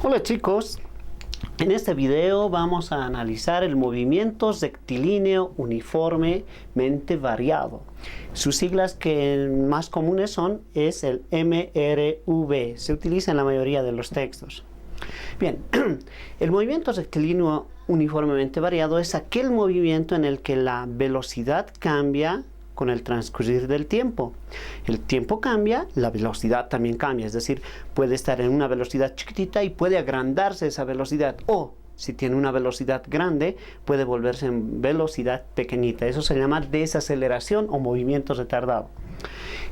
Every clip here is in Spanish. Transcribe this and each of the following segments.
Hola chicos, en este video vamos a analizar el movimiento rectilíneo uniformemente variado. Sus siglas que más comunes es el MRV, se utiliza en la mayoría de los textos. Bien, el movimiento rectilíneo uniformemente variado es aquel movimiento en el que la velocidad cambia con el transcurrir del tiempo. El tiempo cambia, la velocidad también cambia, es decir, puede estar en una velocidad chiquitita y puede agrandarse esa velocidad, o si tiene una velocidad grande, puede volverse en velocidad pequeñita. Eso se llama desaceleración o movimiento retardado.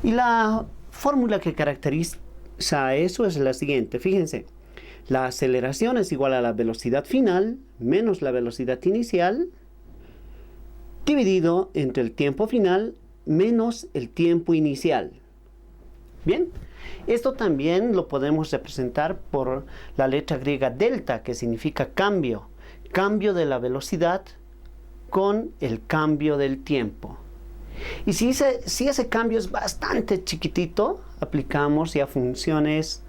Y la fórmula que caracteriza eso es la siguiente, fíjense. La aceleración es igual a la velocidad final menos la velocidad inicial dividido entre el tiempo final menos el tiempo inicial. Bien, esto también lo podemos representar por la letra griega delta, que significa cambio de la velocidad con el cambio del tiempo. Y si ese cambio es bastante chiquitito, aplicamos ya funciones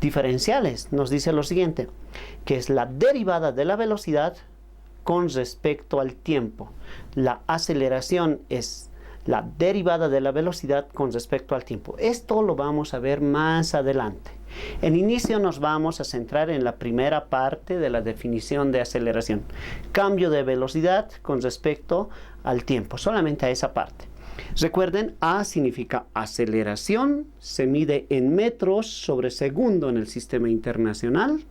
diferenciales. Nos dice lo siguiente, que es la derivada de la velocidad con respecto al tiempo. La aceleración es la derivada de la velocidad con respecto al tiempo. Esto lo vamos a ver más adelante. En inicio nos vamos a centrar en la primera parte de la definición de aceleración. Cambio de velocidad con respecto al tiempo, solamente a esa parte. Recuerden, A significa aceleración, se mide en metros sobre segundo en el sistema internacional.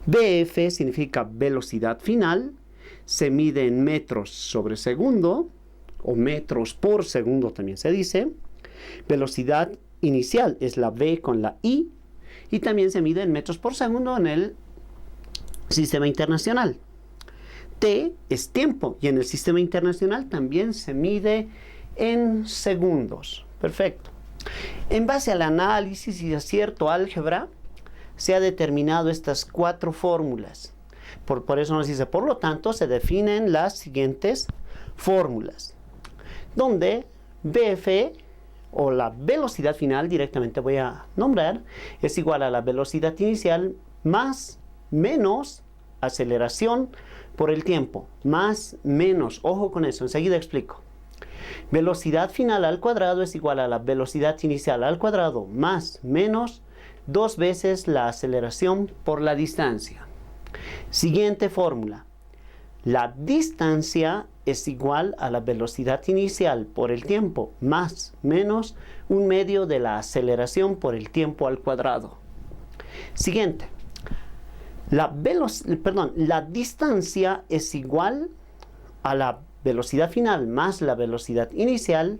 BF significa velocidad final, se mide en metros sobre segundo, o metros por segundo también se dice. Velocidad inicial es la V con la I, y también se mide en metros por segundo en el sistema internacional. T es tiempo, y en el sistema internacional también se mide en segundos. Perfecto. En base al análisis y a cierto álgebra, se ha determinado estas cuatro fórmulas. Por eso nos dice, por lo tanto, se definen las siguientes fórmulas, donde BF, o la velocidad final, directamente voy a nombrar, es igual a la velocidad inicial más menos aceleración por el tiempo, más menos, ojo con eso, enseguida explico. Velocidad final al cuadrado es igual a la velocidad inicial al cuadrado más menos 2 veces la aceleración por la distancia. Siguiente fórmula. La distancia es igual a la velocidad inicial por el tiempo más menos 1/2 de la aceleración por el tiempo al cuadrado. Siguiente. La distancia es igual a la velocidad final más la velocidad inicial,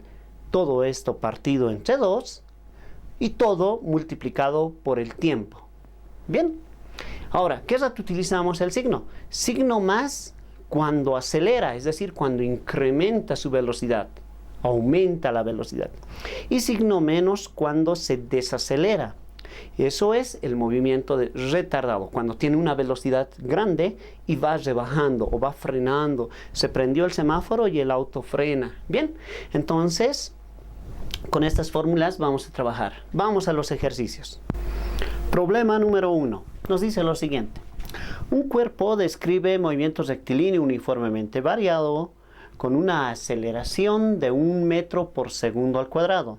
todo esto partido entre 2, y todo multiplicado por el tiempo. Bien, ahora, ¿qué rato utilizamos el signo? Signo más cuando acelera, es decir, cuando incrementa su velocidad, aumenta la velocidad. Y signo menos cuando se desacelera. Eso es el movimiento retardado, cuando tiene una velocidad grande y va rebajando o va frenando. Se prendió el semáforo y el auto frena. Bien, entonces, con estas fórmulas vamos a trabajar. Vamos a los ejercicios. Problema número 1. Nos dice lo siguiente. Un cuerpo describe movimiento rectilíneo uniformemente variado con una aceleración de 1 metro por segundo al cuadrado.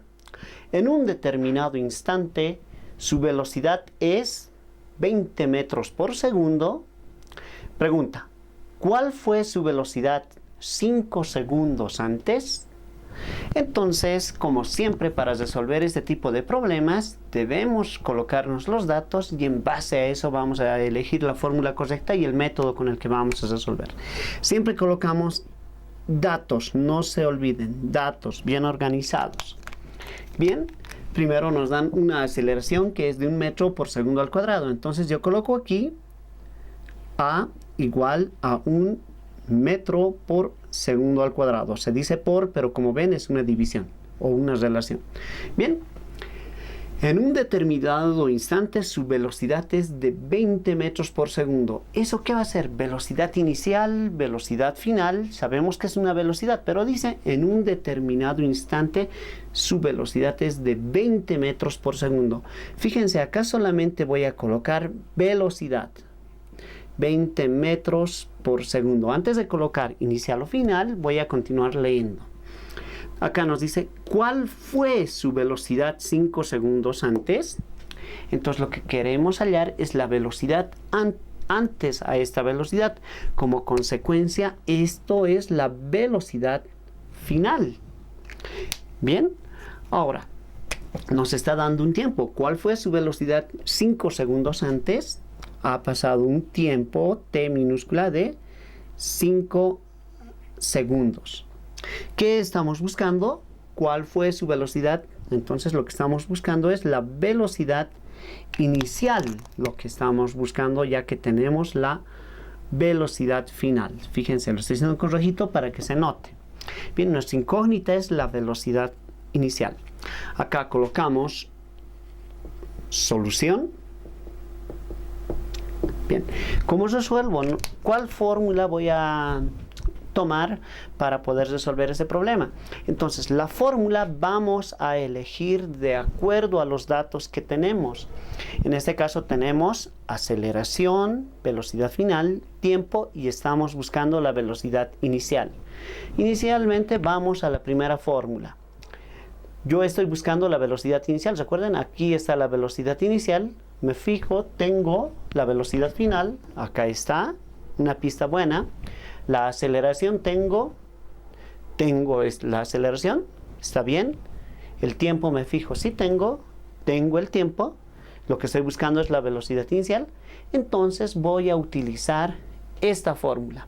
En un determinado instante, su velocidad es 20 metros por segundo. Pregunta, ¿cuál fue su velocidad 5 segundos antes? Entonces, como siempre, para resolver este tipo de problemas, debemos colocarnos los datos y en base a eso vamos a elegir la fórmula correcta y el método con el que vamos a resolver. Siempre colocamos datos, no se olviden, datos bien organizados. Bien, primero nos dan una aceleración que es de 1 metro por segundo al cuadrado. Entonces yo coloco aquí A igual a 1 metro por segundo al cuadrado. Se dice por, pero como ven es una división o una relación. Bien, En un determinado instante su velocidad es de 20 metros por segundo. ¿Eso qué va a ser? Velocidad inicial, velocidad final. Sabemos que es una velocidad, pero dice en un determinado instante su velocidad es de 20 metros por segundo. Fíjense, acá solamente voy a colocar velocidad. 20 metros por segundo. Antes de colocar inicial o final, voy a continuar leyendo. Acá nos dice, ¿cuál fue su velocidad 5 segundos antes? Entonces lo que queremos hallar es la velocidad antes a esta velocidad. Como consecuencia, esto es la velocidad final. Bien, ahora nos está dando un tiempo. ¿Cuál fue su velocidad 5 segundos antes? Ha pasado un tiempo t minúscula de 5 segundos. ¿Qué estamos buscando? ¿Cuál fue su velocidad? Entonces lo que estamos buscando es la velocidad inicial. Lo que estamos buscando ya que tenemos la velocidad final. Fíjense, lo estoy haciendo con rojito para que se note. Bien, nuestra incógnita es la velocidad inicial. Acá colocamos solución. Bien, ¿cómo resuelvo? ¿Cuál fórmula voy a tomar para poder resolver ese problema? Entonces, la fórmula vamos a elegir de acuerdo a los datos que tenemos. En este caso tenemos aceleración, velocidad final, tiempo y estamos buscando la velocidad inicial. Inicialmente vamos a la primera fórmula. Yo estoy buscando la velocidad inicial. Recuerden, aquí está la velocidad inicial. Me fijo, tengo la velocidad final. Acá está, una pista buena. La aceleración tengo la aceleración, está bien. El tiempo me fijo, sí tengo el tiempo. Lo que estoy buscando es la velocidad inicial. Entonces voy a utilizar esta fórmula.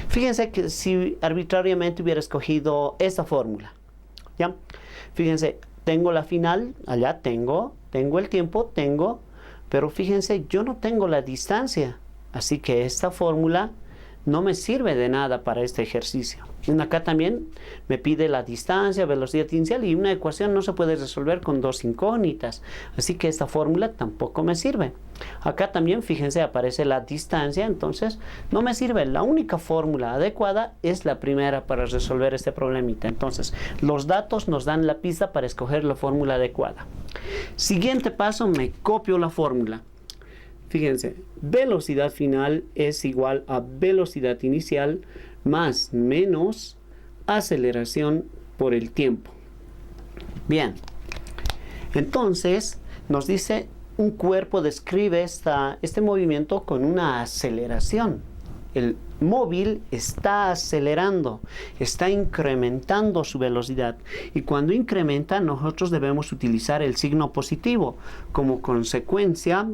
Fíjense que si arbitrariamente hubiera escogido esta fórmula, ¿ya? Fíjense, tengo la final, allá tengo el tiempo, pero fíjense, yo no tengo la distancia. Así que esta fórmula no me sirve de nada para este ejercicio. Acá también me pide la distancia, velocidad inicial, y una ecuación no se puede resolver con dos incógnitas. Así que esta fórmula tampoco me sirve. Acá también, fíjense, aparece la distancia, entonces no me sirve. La única fórmula adecuada es la primera para resolver este problemita. Entonces, los datos nos dan la pista para escoger la fórmula adecuada. Siguiente paso, me copio la fórmula. Fíjense, velocidad final es igual a velocidad inicial más menos aceleración por el tiempo. Bien, entonces nos dice un cuerpo describe este movimiento con una aceleración. El móvil está acelerando, está incrementando su velocidad. Y cuando incrementa, nosotros debemos utilizar el signo positivo. Como consecuencia,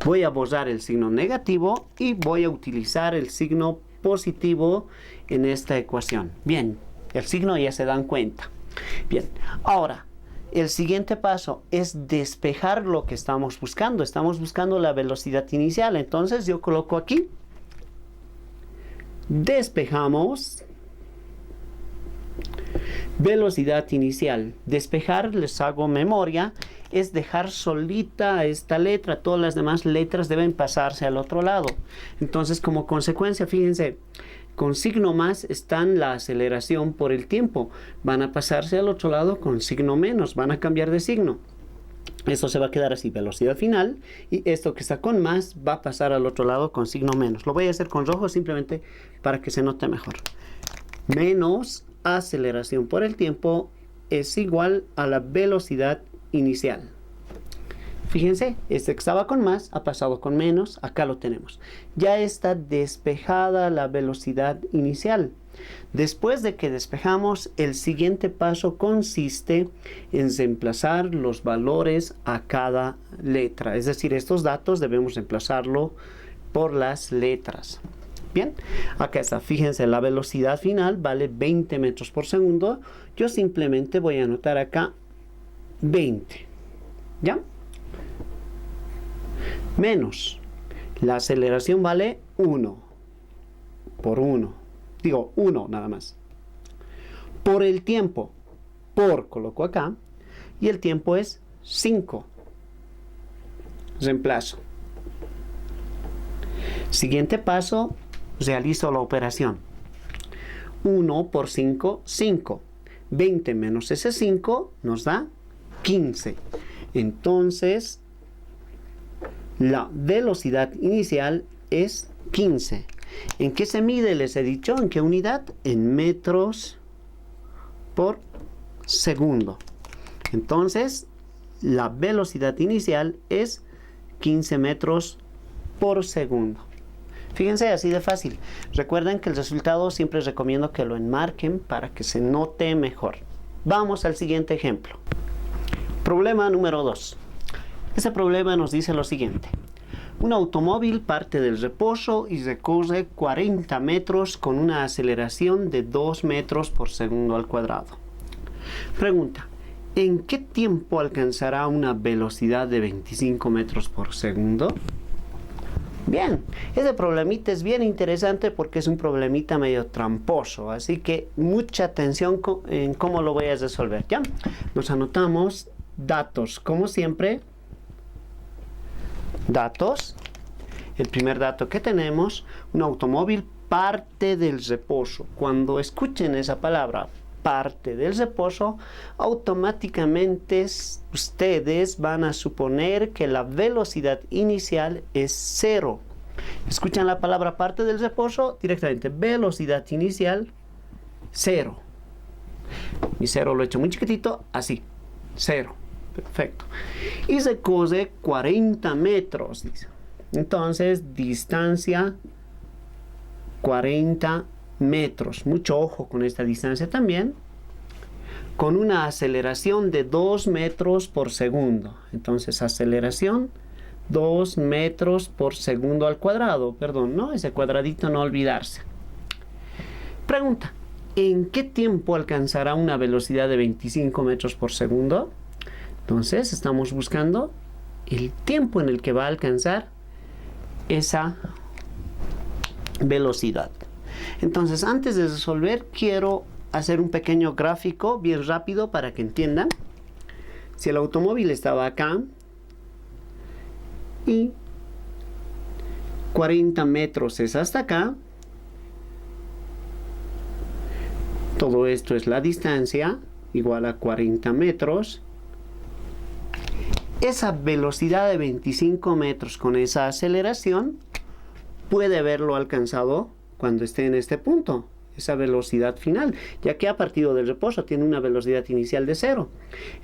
voy a borrar el signo negativo y voy a utilizar el signo positivo en esta ecuación. Bien, el signo ya se dan cuenta. Bien, ahora, el siguiente paso es despejar lo que estamos buscando. Estamos buscando la velocidad inicial. Entonces yo coloco aquí. Despejamos. Velocidad inicial. Despejar, les hago memoria, es dejar solita esta letra. Todas las demás letras deben pasarse al otro lado. Entonces, como consecuencia, fíjense, con signo más están la aceleración por el tiempo. Van a pasarse al otro lado con signo menos. Van a cambiar de signo. Esto se va a quedar así, velocidad final. Y esto que está con más va a pasar al otro lado con signo menos. Lo voy a hacer con rojo simplemente para que se note mejor. Menos aceleración por el tiempo es igual a la velocidad inicial. Fíjense, este que estaba con más ha pasado con menos, acá lo tenemos. Ya está despejada la velocidad inicial. Después de que despejamos, el siguiente paso consiste en reemplazar los valores a cada letra. Es decir, estos datos debemos reemplazarlo por las letras. Bien, acá está, fíjense, la velocidad final vale 20 metros por segundo. Yo simplemente voy a anotar acá 20, ¿ya? Menos, la aceleración vale 1, por 1, digo 1 nada más. Por el tiempo, coloco acá, y el tiempo es 5. Reemplazo. Siguiente paso, realizo la operación. 1 por 5, 5. 20 menos ese 5 nos da 15. Entonces, la velocidad inicial es 15. ¿En qué se mide? Les he dicho, ¿en qué unidad? En metros por segundo. Entonces, la velocidad inicial es 15 metros por segundo. Fíjense, así de fácil. Recuerden que el resultado siempre recomiendo que lo enmarquen para que se note mejor. Vamos al siguiente ejemplo. Problema número 2. Este problema nos dice lo siguiente. Un automóvil parte del reposo y recorre 40 metros con una aceleración de 2 metros por segundo al cuadrado. Pregunta, ¿en qué tiempo alcanzará una velocidad de 25 metros por segundo? Bien, este problemita es bien interesante porque es un problemita medio tramposo, así que mucha atención en cómo lo voy a resolver, ¿ya? Nos anotamos datos, como siempre. Datos. El primer dato que tenemos, un automóvil parte del reposo. Cuando escuchen esa palabra, parte del reposo, automáticamente ustedes van a suponer que la velocidad inicial es 0. Escuchan la palabra parte del reposo, directamente velocidad inicial 0. Mi 0 lo he hecho muy chiquitito, así, 0. Perfecto. Y recorre 40 metros, dice. Entonces, distancia 40 metros. Mucho ojo con esta distancia también. Con una aceleración de 2 metros por segundo. Entonces, aceleración 2 metros por segundo al cuadrado. Perdón, ¿no? Ese cuadradito no olvidarse. Pregunta, ¿en qué tiempo alcanzará una velocidad de 25 metros por segundo? Entonces, estamos buscando el tiempo en el que va a alcanzar esa velocidad. Entonces, antes de resolver, quiero hacer un pequeño gráfico bien rápido para que entiendan. Si el automóvil estaba acá y 40 metros es hasta acá, todo esto es la distancia, igual a 40 metros. Esa velocidad de 25 metros con esa aceleración puede haberlo alcanzado cuando esté en este punto, esa velocidad final, ya que ha partido del reposo, tiene una velocidad inicial de 0.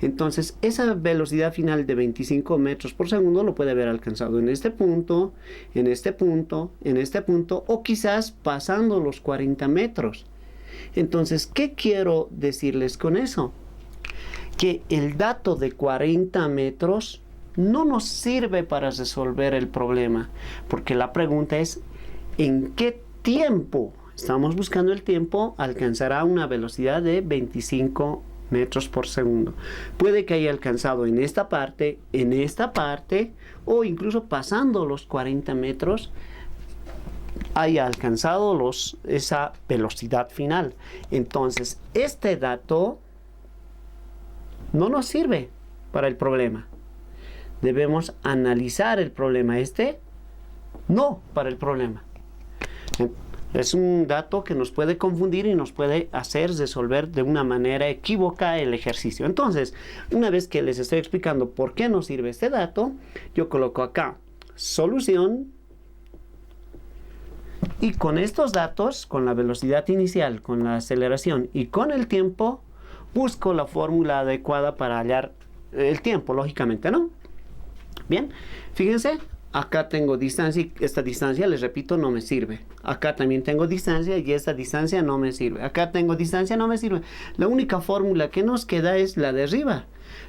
Entonces, esa velocidad final de 25 metros por segundo lo puede haber alcanzado en este punto, en este punto, en este punto, o quizás pasando los 40 metros. Entonces, ¿qué quiero decirles con eso? Que el dato de 40 metros no nos sirve para resolver el problema, porque la pregunta es, ¿en qué tiempo? Estamos buscando el tiempo, alcanzará una velocidad de 25 metros por segundo. Puede que haya alcanzado en esta parte, o incluso pasando los 40 metros, haya alcanzado esa velocidad final. Entonces, este dato no nos sirve para el problema. Debemos analizar el problema. No para el problema. Es un dato que nos puede confundir y nos puede hacer resolver de una manera equívoca el ejercicio. Entonces, una vez que les estoy explicando por qué nos sirve este dato, yo coloco acá solución. Y con estos datos, con la velocidad inicial, con la aceleración y con el tiempo, busco la fórmula adecuada para hallar el tiempo, lógicamente, ¿no? Bien, fíjense, acá tengo distancia y esta distancia, les repito, no me sirve. Acá también tengo distancia y esta distancia no me sirve. Acá tengo distancia, no me sirve. La única fórmula que nos queda es la de arriba.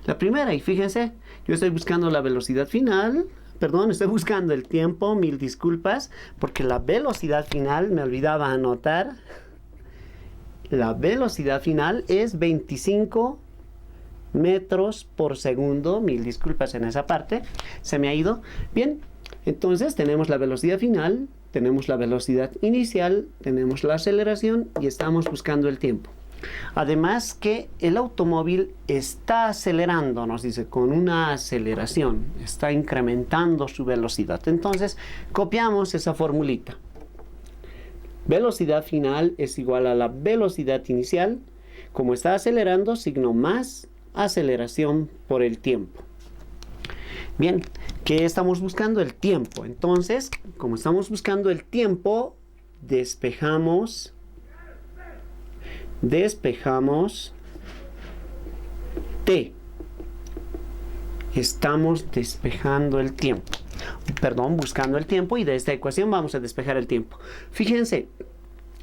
La primera, y fíjense, yo estoy buscando la velocidad final. Perdón, estoy buscando el tiempo, mil disculpas, porque la velocidad final, me olvidaba anotar. La velocidad final es 25 metros por segundo. Mil disculpas en esa parte, se me ha ido. Bien, entonces tenemos la velocidad final, tenemos la velocidad inicial, tenemos la aceleración y estamos buscando el tiempo. Además que el automóvil está acelerando, nos dice, con una aceleración, está incrementando su velocidad. Entonces, copiamos esa formulita. Velocidad final es igual a la velocidad inicial. Como está acelerando, signo más aceleración por el tiempo. Bien, ¿qué estamos buscando? El tiempo. Entonces, como estamos buscando el tiempo, despejamos T. Estamos despejando el tiempo. Perdón, buscando el tiempo, y de esta ecuación vamos a despejar el tiempo. Fíjense,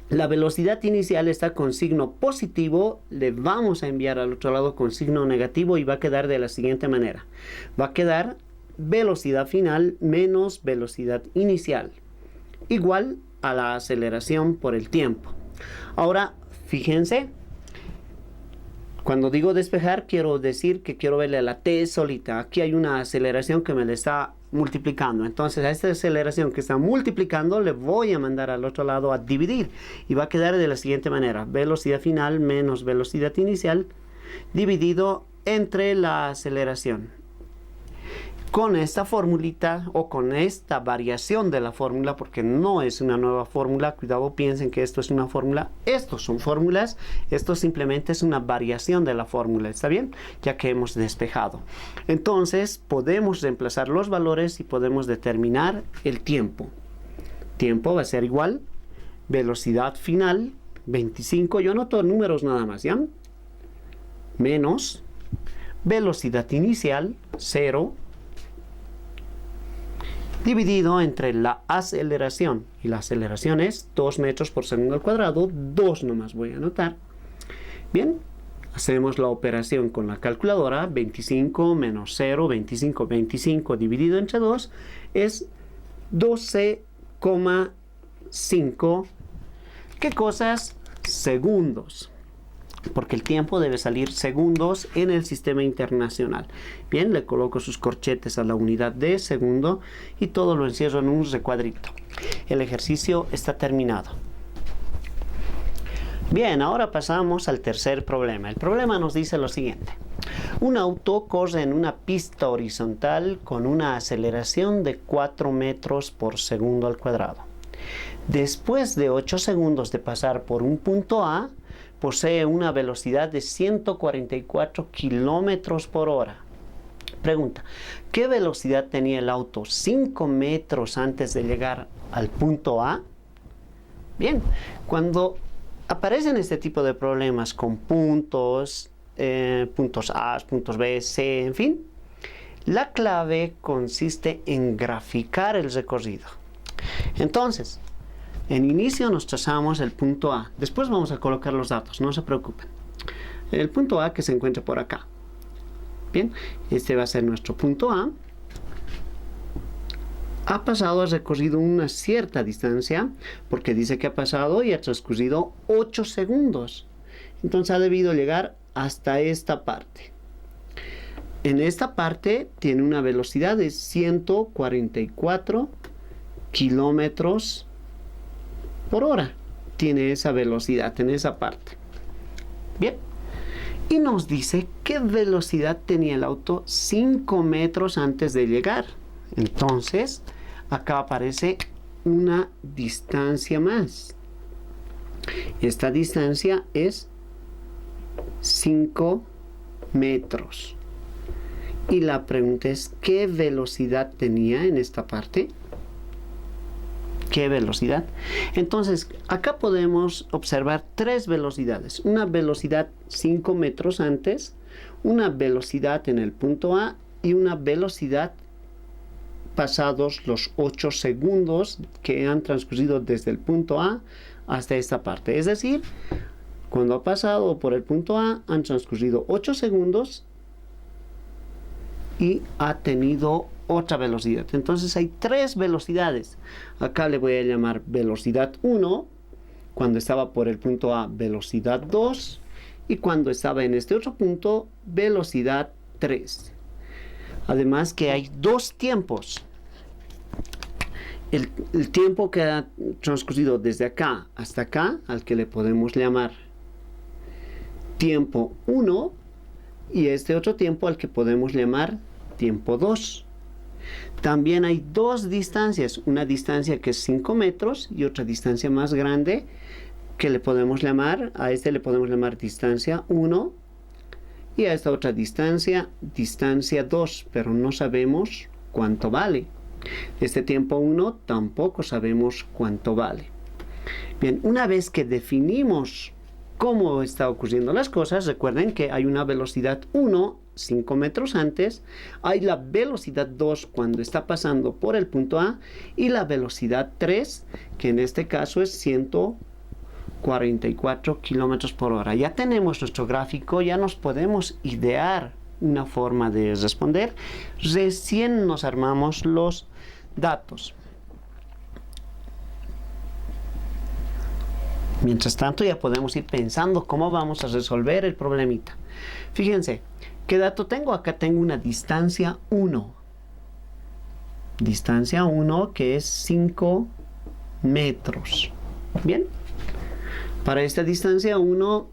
la velocidad inicial está con signo positivo, le vamos a enviar al otro lado con signo negativo y va a quedar de la siguiente manera. Va a quedar velocidad final menos velocidad inicial, igual a la aceleración por el tiempo. Ahora, fíjense, cuando digo despejar, quiero decir que quiero verle a la t solita. Aquí hay una aceleración que me le está multiplicando. Entonces, a esta aceleración que está multiplicando, le voy a mandar al otro lado a dividir. Y va a quedar de la siguiente manera. Velocidad final menos velocidad inicial dividido entre la aceleración. Con esta formulita o con esta variación de la fórmula, porque no es una nueva fórmula, cuidado, piensen que esto es una fórmula, estos son fórmulas, esto simplemente es una variación de la fórmula, ¿está bien? Ya que hemos despejado. Entonces podemos reemplazar los valores y podemos determinar el tiempo. Tiempo va a ser igual, velocidad final, 25, yo anoto números nada más, ¿ya? Menos, velocidad inicial, 0, dividido entre la aceleración, y la aceleración es 2 metros por segundo al cuadrado, 2 nomás voy a anotar. Bien, hacemos la operación con la calculadora, 25 menos 0, 25 dividido entre 2 es 12,5, ¿qué cosas? Segundos. Porque el tiempo debe salir segundos en el sistema internacional. Bien, le coloco sus corchetes a la unidad de segundo y todo lo encierro en un recuadrito. El ejercicio está terminado. Bien, ahora pasamos al tercer problema. El problema nos dice lo siguiente. Un auto corre en una pista horizontal con una aceleración de 4 metros por segundo al cuadrado. Después de 8 segundos de pasar por un punto A, posee una velocidad de 144 kilómetros por hora. Pregunta, ¿qué velocidad tenía el auto 5 metros antes de llegar al punto A? Bien, cuando aparecen este tipo de problemas con puntos, puntos A, puntos B, C, en fin, la clave consiste en graficar el recorrido. Entonces, en inicio nos trazamos el punto A. Después vamos a colocar los datos, no se preocupen. El punto A que se encuentra por acá. Bien, este va a ser nuestro punto A. Ha pasado, ha recorrido una cierta distancia, porque dice que ha pasado y ha transcurrido 8 segundos. Entonces ha debido llegar hasta esta parte. En esta parte tiene una velocidad de 144 kilómetros por hora. Tiene esa velocidad en esa parte. Bien. Y nos dice qué velocidad tenía el auto 5 metros antes de llegar. Entonces, acá aparece una distancia más. Esta distancia es 5 metros. Y la pregunta es, ¿qué velocidad tenía en esta parte? ¿Qué velocidad? Entonces, acá podemos observar 3 velocidades. Una velocidad 5 metros antes, una velocidad en el punto A y una velocidad pasados los 8 segundos que han transcurrido desde el punto A hasta esta parte. Es decir, cuando ha pasado por el punto A han transcurrido 8 segundos y ha tenido otra velocidad. Entonces hay 3 velocidades. Acá le voy a llamar velocidad 1, cuando estaba por el punto A, velocidad 2, y cuando estaba en este otro punto, velocidad 3. Además que hay 2 tiempos. El tiempo que ha transcurrido desde acá hasta acá, al que le podemos llamar tiempo 1 y este otro tiempo al que podemos llamar tiempo 2. También hay dos distancias, una distancia que es 5 metros y otra distancia más grande que le podemos llamar, a este le podemos llamar distancia 1 y a esta otra distancia 2, pero no sabemos cuánto vale. Este tiempo 1 tampoco sabemos cuánto vale. Bien, una vez que definimos cómo está ocurriendo las cosas, recuerden que hay una velocidad 1, 5 metros antes, hay la velocidad 2 cuando está pasando por el punto A y la velocidad 3, que en este caso es 144 kilómetros por hora. Ya tenemos nuestro gráfico, ya nos podemos idear una forma de responder. Recién nos armamos los datos. Mientras tanto ya podemos ir pensando cómo vamos a resolver el problemita. Fíjense, ¿qué dato tengo? Acá tengo una distancia 1. Distancia 1 que es 5 metros. Bien. Para esta distancia 1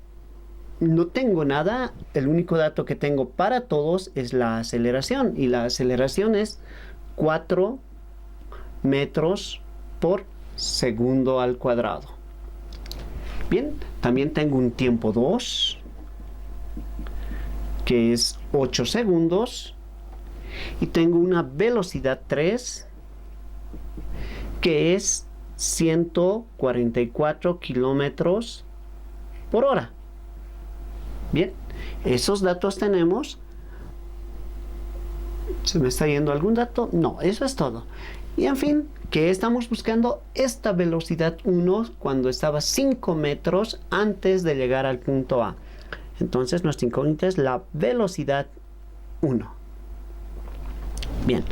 no tengo nada. El único dato que tengo para todos es la aceleración. Y la aceleración es 4 metros por segundo al cuadrado. Bien, también tengo un tiempo 2, que es 8 segundos. Y tengo una velocidad 3, que es 144 kilómetros por hora. Bien, esos datos tenemos. ¿Se me está yendo algún dato? No, eso es todo. Y en fin, que estamos buscando esta velocidad 1 cuando estaba 5 metros antes de llegar al punto A. Entonces nuestra incógnita es la velocidad 1. Bien,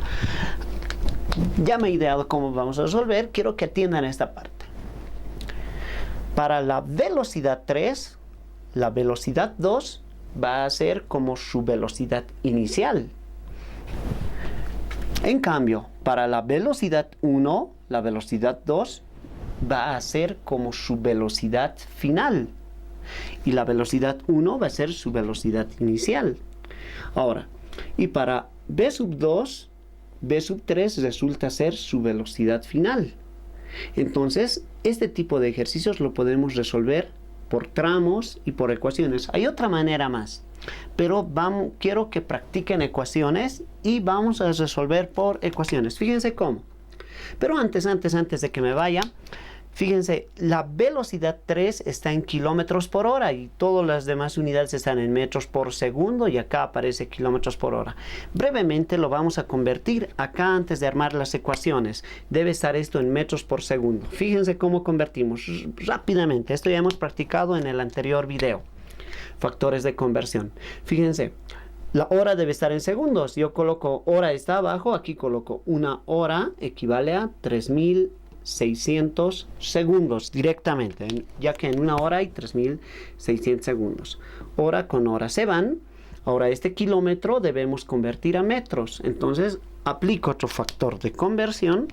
ya me he ideado cómo vamos a resolver. Quiero que atiendan esta parte. Para la velocidad 3, la velocidad 2 va a ser como su velocidad inicial. En cambio, para la velocidad 1, la velocidad 2 va a ser como su velocidad final. Y la velocidad 1 va a ser su velocidad inicial. Ahora, y para b sub 2, b sub 3 resulta ser su velocidad final. Entonces, este tipo de ejercicios lo podemos resolver por tramos y por ecuaciones. Hay otra manera más, pero quiero que practiquen ecuaciones y vamos a resolver por ecuaciones. Fíjense cómo. Pero antes de que me vaya, fíjense, la velocidad 3 está en kilómetros por hora y todas las demás unidades están en metros por segundo y acá aparece kilómetros por hora. Brevemente lo vamos a convertir acá antes de armar las ecuaciones. Debe estar esto en metros por segundo. Fíjense cómo convertimos rápidamente. Esto ya hemos practicado en el anterior video. Factores de conversión. Fíjense, la hora debe estar en segundos. Yo coloco hora está abajo, aquí coloco una hora equivale a 3600 segundos directamente, ya que en una hora hay 3600 segundos. Hora con hora se van. Ahora este kilómetro debemos convertir a metros. Entonces aplico otro factor de conversión.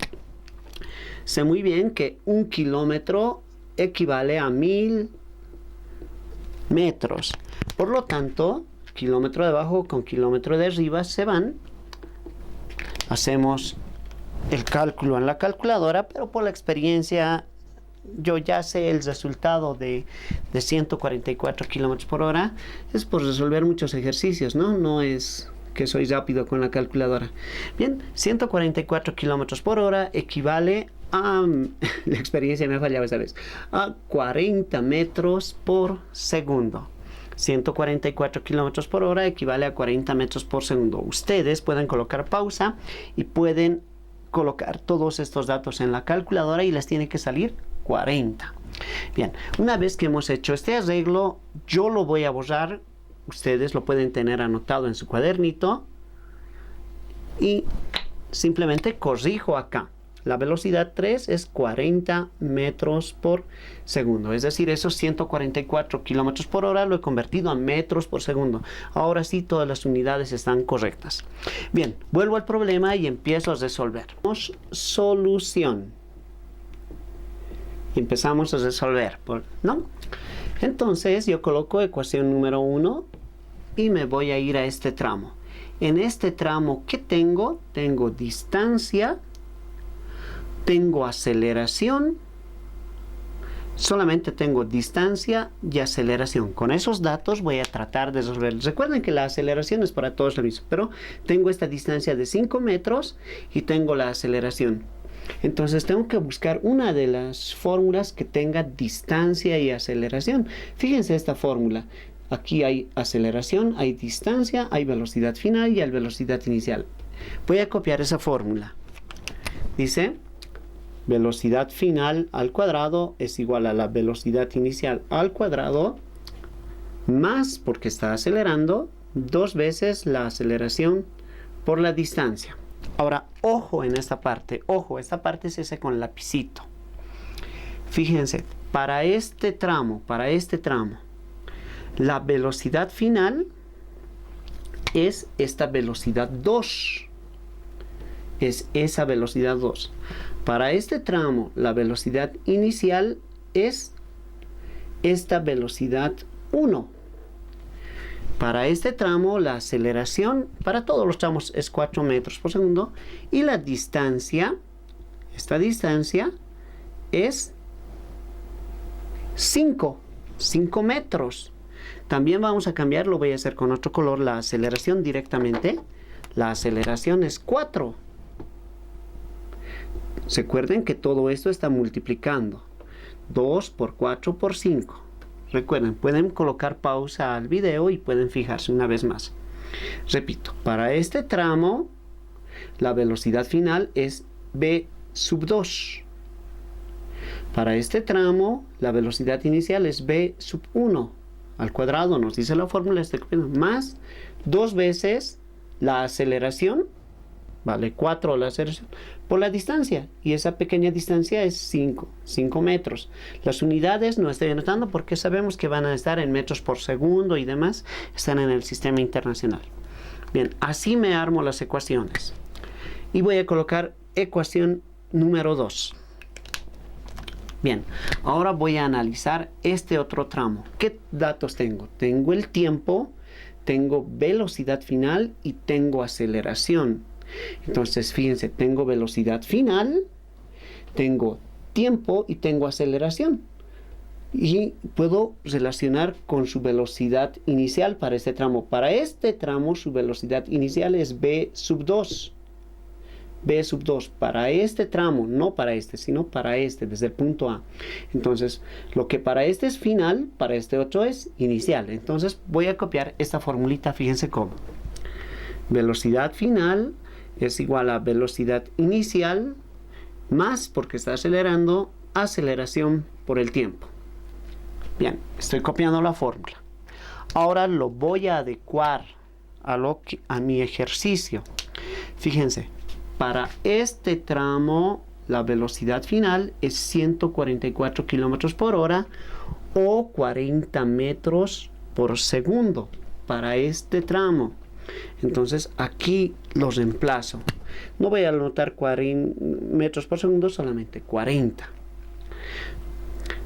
Sé muy bien que un kilómetro equivale a 1000 metros. Por lo tanto, kilómetro de abajo con kilómetro de arriba se van. Hacemos el cálculo en la calculadora, pero por la experiencia yo ya sé el resultado de 144 kilómetros por hora. Es por resolver muchos ejercicios, ¿no? No es que soy rápido con la calculadora. Bien, 144 kilómetros por hora equivale a, la experiencia me fallaba esa vez, a 40 metros por segundo. 144 kilómetros por hora equivale a 40 metros por segundo. Ustedes pueden colocar pausa y pueden colocar todos estos datos en la calculadora y les tiene que salir 40. Bien, una vez que hemos hecho este arreglo, yo lo voy a borrar. Ustedes lo pueden tener anotado en su cuadernito y simplemente corrijo acá. La velocidad 3 es 40 metros por segundo. Es decir, esos 144 kilómetros por hora lo he convertido a metros por segundo. Ahora sí, todas las unidades están correctas. Bien, vuelvo al problema y empiezo a resolver. Solución. Empezamos a resolver, ¿no? Entonces yo coloco ecuación número 1 y me voy a ir a este tramo. En este tramo, ¿qué tengo? Tengo distancia, tengo aceleración, solamente tengo distancia y aceleración. Con esos datos voy a tratar de resolver. Recuerden que la aceleración es para todos lo mismo, pero tengo esta distancia de 5 metros y tengo la aceleración. Entonces tengo que buscar una de las fórmulas que tenga distancia y aceleración. Fíjense esta fórmula. Aquí hay aceleración, hay distancia, hay velocidad final y hay velocidad inicial. Voy a copiar esa fórmula. Dice, velocidad final al cuadrado es igual a la velocidad inicial al cuadrado más, porque está acelerando, 2 veces la aceleración por la distancia. Ahora, ojo en esta parte. Ojo, esta parte se hace con lapicito. Fíjense, para este tramo, la velocidad final es esta velocidad 2. Es esa velocidad 2. Para este tramo, la velocidad inicial es esta velocidad 1. Para este tramo, la aceleración, para todos los tramos, es 4 metros por segundo. Y la distancia, esta distancia, es 5 metros. También vamos a cambiar, lo voy a hacer con otro color, la aceleración directamente. La aceleración es 4. Recuerden que todo esto está multiplicando. 2 por 4 por 5. Recuerden, pueden colocar pausa al video y pueden fijarse una vez más. Repito, para este tramo, la velocidad final es v sub 2. Para este tramo, la velocidad inicial es v sub 1 al cuadrado, nos dice la fórmula, más 2 veces la aceleración, vale 4 la aceleración, por la distancia, y esa pequeña distancia es 5 metros. Las unidades no estoy anotando porque sabemos que van a estar en metros por segundo y demás, están en el sistema internacional. Bien, así me armo las ecuaciones. Y voy a colocar ecuación número 2. Bien, ahora voy a analizar este otro tramo. ¿Qué datos tengo? Tengo el tiempo, tengo velocidad final y tengo aceleración. Entonces, fíjense, tengo velocidad final, tengo tiempo y tengo aceleración. Y puedo relacionar con su velocidad inicial para este tramo. Para este tramo, su velocidad inicial es v sub 2. V sub 2 para este tramo, no para este, sino para este, desde el punto A. Entonces, lo que para este es final, para este otro es inicial. Entonces, voy a copiar esta formulita, fíjense cómo. Velocidad final es igual a velocidad inicial más, porque está acelerando, aceleración por el tiempo. Bien, estoy copiando la fórmula. Ahora lo voy a adecuar a mi ejercicio. Fíjense, para este tramo la velocidad final es 144 kilómetros por hora o 40 metros por segundo para este tramo. Entonces aquí lo reemplazo. No voy a anotar 40 metros por segundo, solamente 40.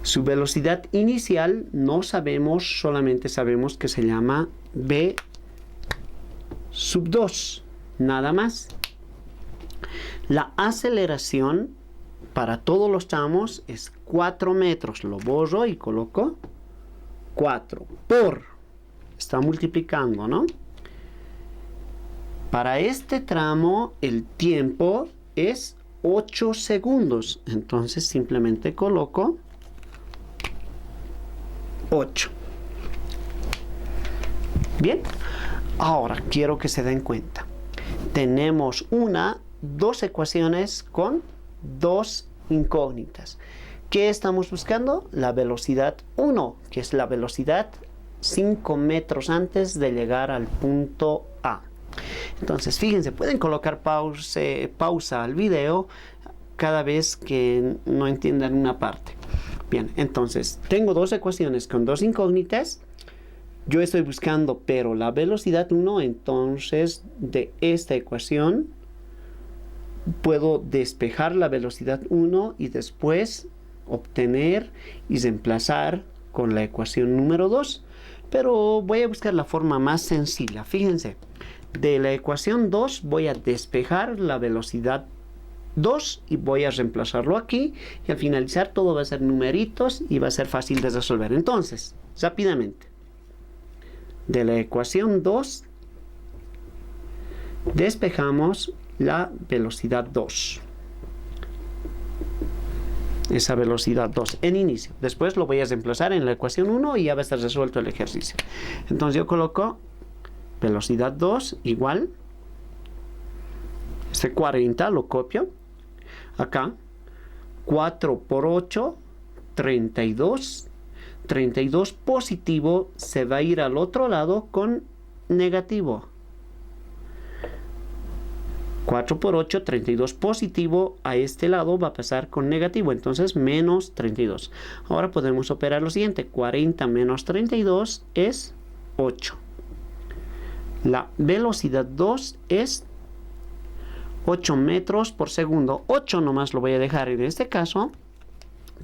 Su velocidad inicial no sabemos, solamente sabemos que se llama v sub 2, nada más. La aceleración para todos los tramos es 4 metros. Lo borro y coloco 4 por. Está multiplicando, ¿no? Para este tramo el tiempo es 8 segundos. Entonces simplemente coloco 8. Bien. Ahora quiero que se den cuenta. Tenemos dos ecuaciones con dos incógnitas. ¿Qué estamos buscando? La velocidad 1, que es la velocidad 5 metros antes de llegar al punto A. Entonces, fíjense, pueden colocar pausa al video cada vez que no entiendan una parte. Bien, entonces, tengo dos ecuaciones con dos incógnitas. Yo estoy buscando, pero la velocidad 1, entonces, de esta ecuación, puedo despejar la velocidad 1 y después obtener y reemplazar con la ecuación número 2, pero voy a buscar la forma más sencilla. Fíjense, de la ecuación 2 voy a despejar la velocidad 2 y voy a reemplazarlo aquí, y al finalizar todo va a ser numeritos y va a ser fácil de resolver. Entonces, rápidamente, de la ecuación 2 despejamos la velocidad 2, esa velocidad 2 en inicio. Después lo voy a reemplazar en la ecuación 1 y ya va a estar resuelto el ejercicio. Entonces yo coloco velocidad 2 igual, este 40 lo copio acá, 4 por 8, 32. 32 positivo se va a ir al otro lado con negativo. 4 por 8, 32 positivo a este lado va a pasar con negativo, entonces menos 32. Ahora podemos operar lo siguiente, 40 menos 32 es 8. La velocidad 2 es 8 metros por segundo. 8 nomás lo voy a dejar en este caso,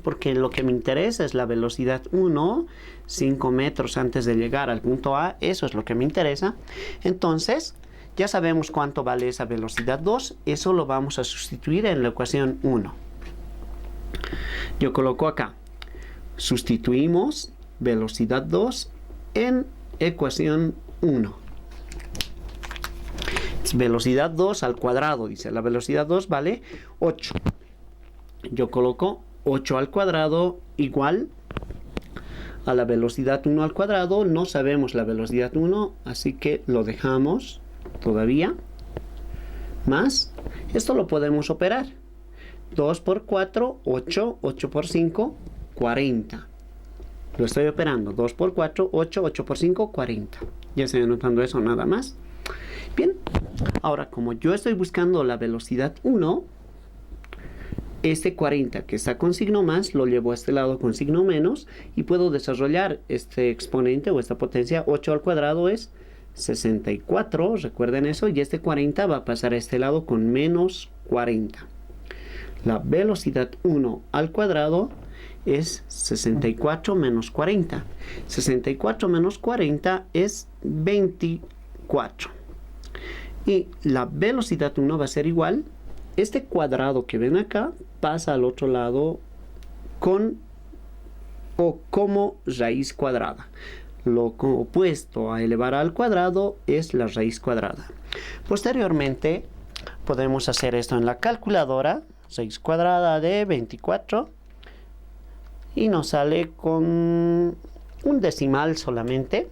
porque lo que me interesa es la velocidad 1, 5 metros antes de llegar al punto A, eso es lo que me interesa. Entonces, ya sabemos cuánto vale esa velocidad 2, eso lo vamos a sustituir en la ecuación 1. Yo coloco acá, sustituimos velocidad 2 en ecuación 1. Velocidad 2 al cuadrado, dice, la velocidad 2 vale 8. Yo coloco 8 al cuadrado igual a la velocidad 1 al cuadrado. No sabemos la velocidad 1, así que lo dejamos todavía. Más, esto lo podemos operar. 2 por 4, 8, 8 por 5, 40. Lo estoy operando. 2 por 4, 8, 8 por 5, 40. Ya estoy anotando eso nada más. Bien, ahora como yo estoy buscando la velocidad 1, este 40 que está con signo más lo llevo a este lado con signo menos y puedo desarrollar este exponente o esta potencia. 8 al cuadrado es 64, recuerden eso, y este 40 va a pasar a este lado con menos 40. La velocidad 1 al cuadrado es 64 menos 40. 64 menos 40 es 24. Y la velocidad 1 va a ser igual. Este cuadrado que ven acá pasa al otro lado con o como raíz cuadrada. Lo opuesto a elevar al cuadrado es la raíz cuadrada. Posteriormente podemos hacer esto en la calculadora. Raíz cuadrada de 24 y nos sale con un decimal solamente.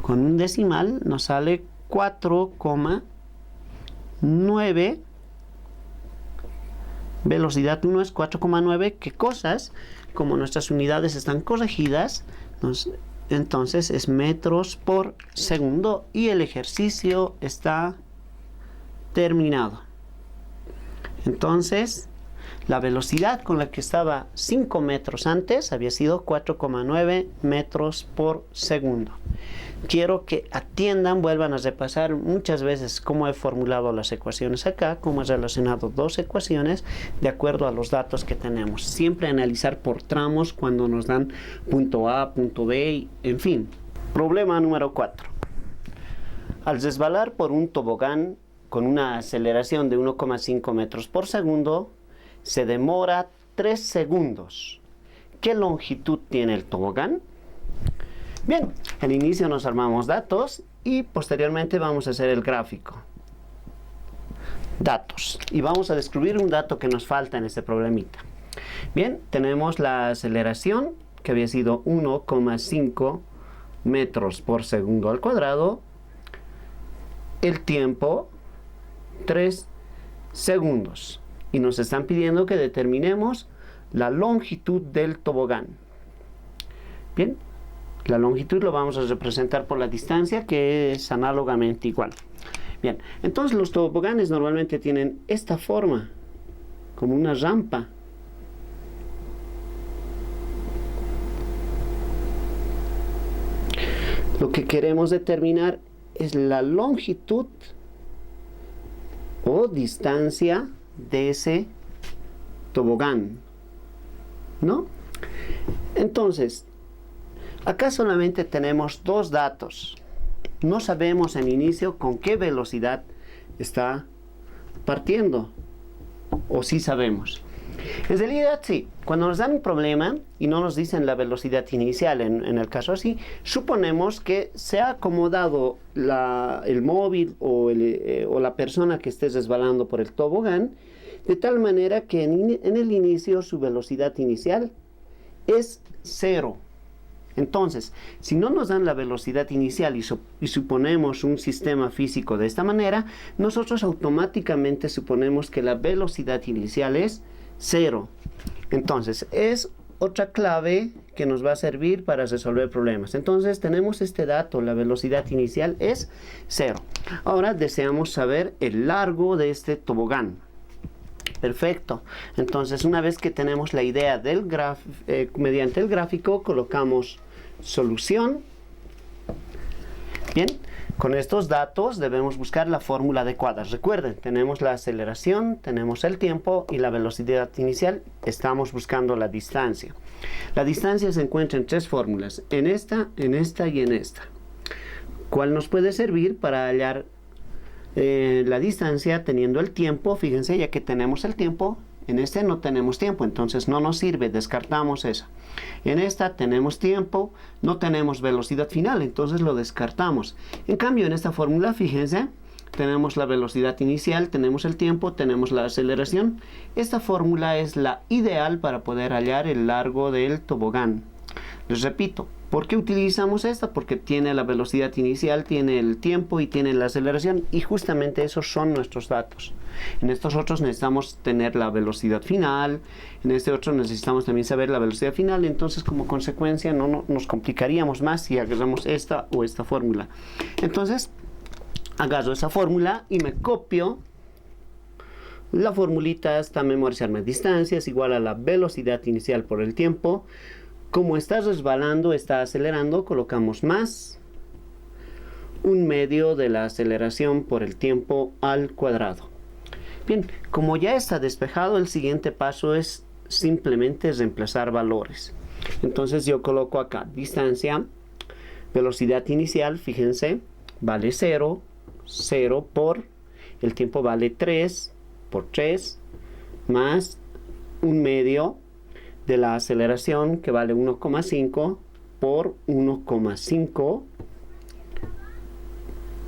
Con un decimal nos sale 4,9. Velocidad 1 es 4,9. ¿Qué cosas? Como nuestras unidades están corregidas, entonces es metros por segundo y el ejercicio está terminado. Entonces, la velocidad con la que estaba 5 metros antes había sido 4,9 metros por segundo. Quiero que atiendan, vuelvan a repasar muchas veces cómo he formulado las ecuaciones acá, cómo he relacionado dos ecuaciones de acuerdo a los datos que tenemos. Siempre analizar por tramos cuando nos dan punto A, punto B, en fin. Problema número 4. Al resbalar por un tobogán con una aceleración de 1,5 metros por segundo, se demora 3 segundos. ¿Qué longitud tiene el tobogán? Bien, al inicio nos armamos datos y posteriormente vamos a hacer el gráfico. Datos. Y vamos a descubrir un dato que nos falta en este problemita. Bien, tenemos la aceleración que había sido 1,5 metros por segundo al cuadrado. El tiempo, 3 segundos. Y nos están pidiendo que determinemos la longitud del tobogán. Bien. La longitud lo vamos a representar por la distancia, que es análogamente igual. Bien, entonces los toboganes normalmente tienen esta forma, como una rampa. Lo que queremos determinar es la longitud o distancia de ese tobogán, ¿no? Entonces, acá solamente tenemos dos datos. No sabemos en inicio con qué velocidad está partiendo. O sí sabemos. En realidad sí, cuando nos dan un problema y no nos dicen la velocidad inicial, en el caso así, suponemos que se ha acomodado el móvil o la persona que esté resbalando por el tobogán, de tal manera que en el inicio su velocidad inicial es 0. Entonces, si no nos dan la velocidad inicial y suponemos un sistema físico de esta manera, nosotros automáticamente suponemos que la velocidad inicial es 0. Entonces, es otra clave que nos va a servir para resolver problemas. Entonces, tenemos este dato, la velocidad inicial es 0. Ahora deseamos saber el largo de este tobogán. Perfecto. Entonces, una vez que tenemos la idea del mediante el gráfico, colocamos solución. Bien, con estos datos debemos buscar la fórmula adecuada. Recuerden, tenemos la aceleración, tenemos el tiempo y la velocidad inicial. Estamos buscando la distancia. La distancia se encuentra en tres fórmulas, en esta y en esta. ¿Cuál nos puede servir para hallar la distancia teniendo el tiempo? Fíjense, ya que tenemos el tiempo, en este no tenemos tiempo, entonces no nos sirve, descartamos esa. En esta tenemos tiempo, no tenemos velocidad final, entonces lo descartamos. En cambio, en esta fórmula, fíjense, tenemos la velocidad inicial, tenemos el tiempo, tenemos la aceleración. Esta fórmula es la ideal para poder hallar el largo del tobogán. Les repito, ¿por qué utilizamos esta? Porque tiene la velocidad inicial, tiene el tiempo y tiene la aceleración, y justamente esos son nuestros datos. En estos otros necesitamos tener la velocidad final, en este otro necesitamos también saber la velocidad final, entonces como consecuencia no nos complicaríamos más si agarramos esta o esta fórmula. Entonces, agarro esa fórmula y me copio la formulita hasta memorizarme. Distancia es igual a la velocidad inicial por el tiempo. Como está resbalando, está acelerando, colocamos más un medio de la aceleración por el tiempo al cuadrado. Bien, como ya está despejado, el siguiente paso es simplemente reemplazar valores. Entonces yo coloco acá distancia, velocidad inicial, fíjense, vale 0, 0 por el tiempo vale 3 por 3, más un medio de la aceleración que vale 1,5 por 1,5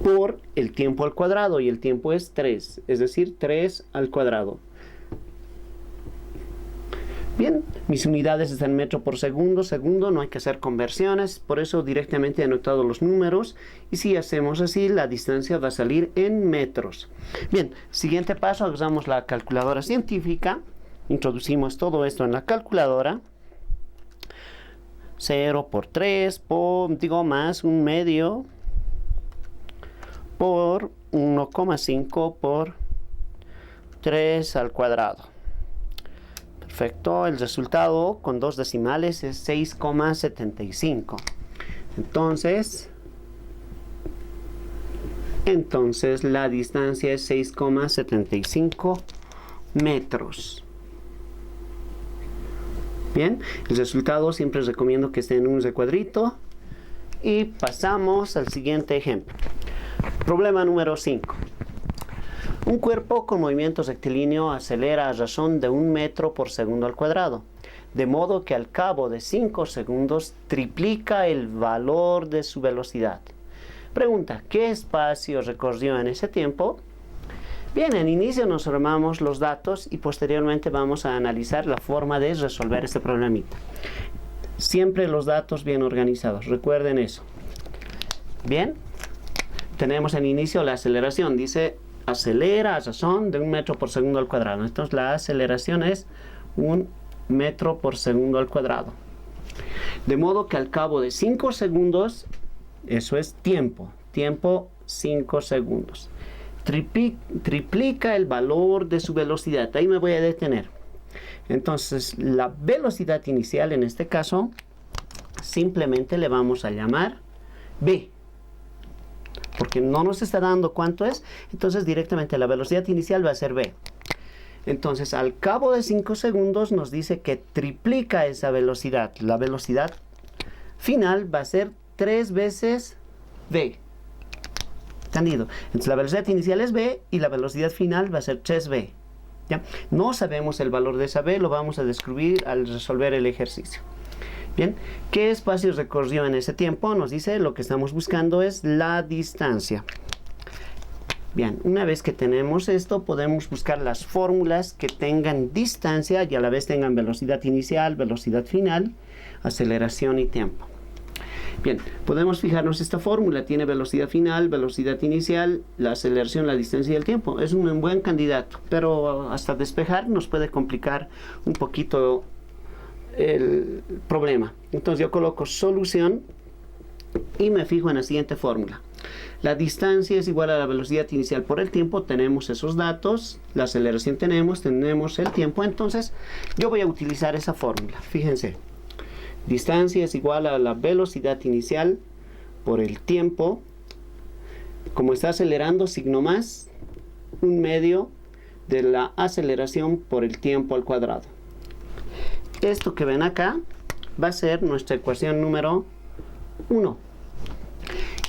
por el tiempo al cuadrado, y el tiempo es 3, es decir, 3 al cuadrado. Bien, mis unidades están en metro por segundo, no hay que hacer conversiones, por eso directamente he anotado los números, y si hacemos así, la distancia va a salir en metros. Bien, siguiente paso, hagamos la calculadora científica. Introducimos todo esto en la calculadora. 0 por 3, más un medio por 1,5 por 3 al cuadrado. Perfecto, el resultado con dos decimales es 6,75. Entonces la distancia es 6,75 metros. Bien, el resultado siempre recomiendo que esté en un recuadrito. Y pasamos al siguiente ejemplo. Problema número 5. Un cuerpo con movimiento rectilíneo acelera a razón de 1 metro por segundo al cuadrado, de modo que al cabo de 5 segundos triplica el valor de su velocidad. Pregunta, ¿qué espacio recorrió en ese tiempo? Bien, en inicio nos formamos los datos y posteriormente vamos a analizar la forma de resolver este problemita. Siempre los datos bien organizados, recuerden eso. Bien, tenemos en inicio la aceleración, dice acelera a razón de 1 metro por segundo al cuadrado. Entonces la aceleración es 1 metro por segundo al cuadrado. De modo que al cabo de 5 segundos, eso es tiempo 5 segundos. Triplica el valor de su velocidad. Ahí me voy a detener. Entonces, la velocidad inicial, en este caso, simplemente le vamos a llamar B. Porque no nos está dando cuánto es, entonces directamente la velocidad inicial va a ser B. Entonces, al cabo de 5 segundos nos dice que triplica esa velocidad. La velocidad final va a ser 3 veces v. ¿Entendido? Entonces, la velocidad inicial es v y la velocidad final va a ser 3v. ¿Ya? No sabemos el valor de esa v, lo vamos a descubrir al resolver el ejercicio. Bien, ¿qué espacio recorrió en ese tiempo? Nos dice, lo que estamos buscando es la distancia. Bien, una vez que tenemos esto, podemos buscar las fórmulas que tengan distancia y a la vez tengan velocidad inicial, velocidad final, aceleración y tiempo. Bien, podemos fijarnos esta fórmula, tiene velocidad final, velocidad inicial, la aceleración, la distancia y el tiempo. Es un buen candidato, pero hasta despejar nos puede complicar un poquito el problema. Entonces yo coloco solución y me fijo en la siguiente fórmula. La distancia es igual a la velocidad inicial por el tiempo, tenemos esos datos, la aceleración tenemos el tiempo, entonces yo voy a utilizar esa fórmula. Fíjense, distancia es igual a la velocidad inicial por el tiempo, como está acelerando, signo más, 1/2 de la aceleración por el tiempo al cuadrado. Esto que ven acá va a ser nuestra ecuación número 1.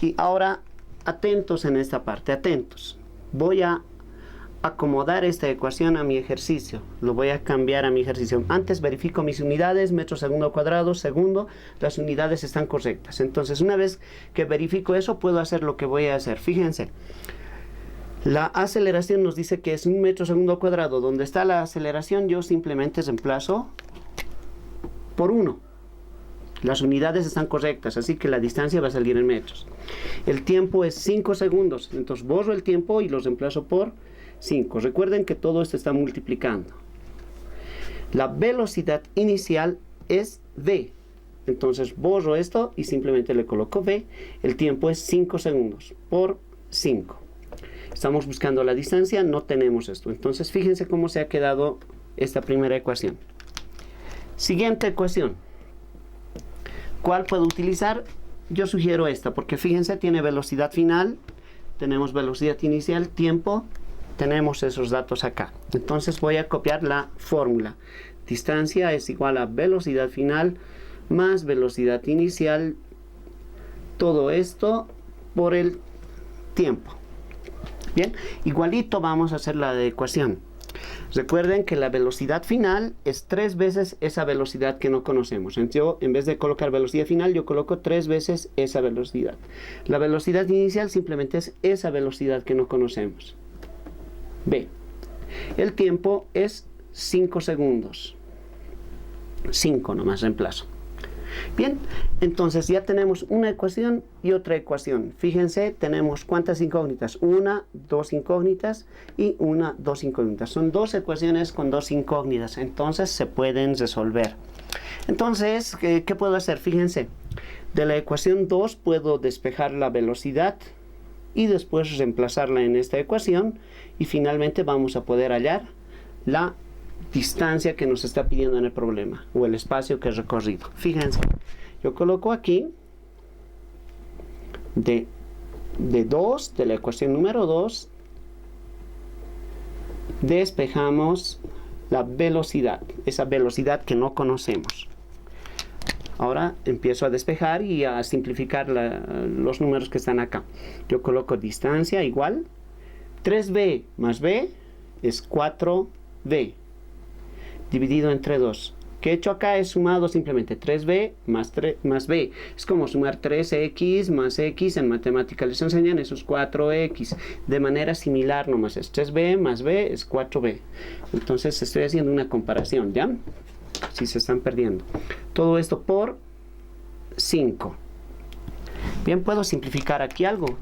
Y ahora, atentos en esta parte, atentos. Voy a acomodar esta ecuación a mi ejercicio. Lo voy a cambiar a mi ejercicio. Antes verifico mis unidades, metro segundo cuadrado, segundo. Las unidades están correctas. Entonces, una vez que verifico eso, puedo hacer lo que voy a hacer. Fíjense. La aceleración nos dice que es 1 metro segundo cuadrado. Donde está la aceleración, yo simplemente reemplazo por 1. Las unidades están correctas, así que la distancia va a salir en metros. El tiempo es 5 segundos, entonces borro el tiempo y lo reemplazo por 5. Recuerden que todo esto está multiplicando. La velocidad inicial es v, entonces borro esto y simplemente le coloco v. El tiempo es 5 segundos por 5. Estamos buscando la distancia, no tenemos esto. Entonces fíjense cómo se ha quedado esta primera ecuación. Siguiente ecuación. ¿Cuál puedo utilizar? Yo sugiero esta, porque fíjense, tiene velocidad final, tenemos velocidad inicial, tiempo, tenemos esos datos acá. Entonces voy a copiar la fórmula. Distancia es igual a velocidad final más velocidad inicial, todo esto por el tiempo. Bien, igualito vamos a hacer la ecuación. Recuerden que la velocidad final es 3 veces esa velocidad que no conocemos. Entonces yo, en vez de colocar velocidad final, yo coloco 3 veces esa velocidad. La velocidad inicial simplemente es esa velocidad que no conocemos. B. El tiempo es 5 segundos. 5 nomás reemplazo. Bien, entonces ya tenemos una ecuación y otra ecuación. Fíjense, tenemos ¿cuántas incógnitas? 1, 2 incógnitas y 1, 2 incógnitas. Son 2 ecuaciones con 2 incógnitas, entonces se pueden resolver. Entonces, ¿qué puedo hacer? Fíjense, de la ecuación 2 puedo despejar la velocidad y después reemplazarla en esta ecuación y finalmente vamos a poder hallar la distancia que nos está pidiendo en el problema o el espacio que he recorrido. Fíjense, yo coloco aquí de 2, de la ecuación número 2, despejamos la velocidad, esa velocidad que no conocemos. Ahora empiezo a despejar y a simplificar los números que están acá. Yo coloco distancia igual 3v más v es 4v dividido entre 2. ¿Qué he hecho acá? Es sumado simplemente 3v más v. Es como sumar 3x más x. En matemáticas les enseñan, eso es 4x. De manera similar nomás es 3v más v es 4v. Entonces estoy haciendo una comparación, ¿ya? Si se están perdiendo. Todo esto por 5. Bien, puedo simplificar aquí algo.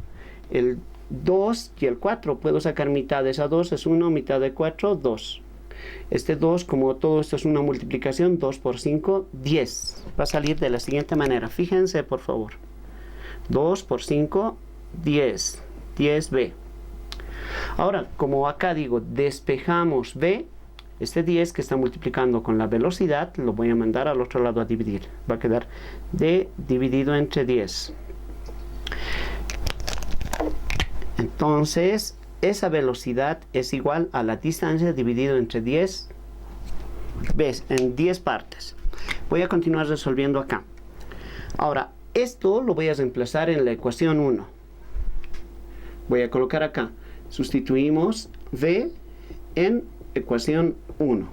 El 2 y el 4. Puedo sacar mitad de esa 2, es 1, mitad de 4, 2. Este 2, como todo esto es una multiplicación, 2 por 5, 10. Va a salir de la siguiente manera. Fíjense, por favor. 2 por 5, 10. 10v. Ahora, como acá digo, despejamos v, este 10 que está multiplicando con la velocidad, lo voy a mandar al otro lado a dividir. Va a quedar d dividido entre 10. Entonces, esa velocidad es igual a la distancia dividido entre 10, ¿ves? En 10 partes. Voy a continuar resolviendo acá. Ahora, esto lo voy a reemplazar en la ecuación 1. Voy a colocar acá. Sustituimos v en ecuación 1.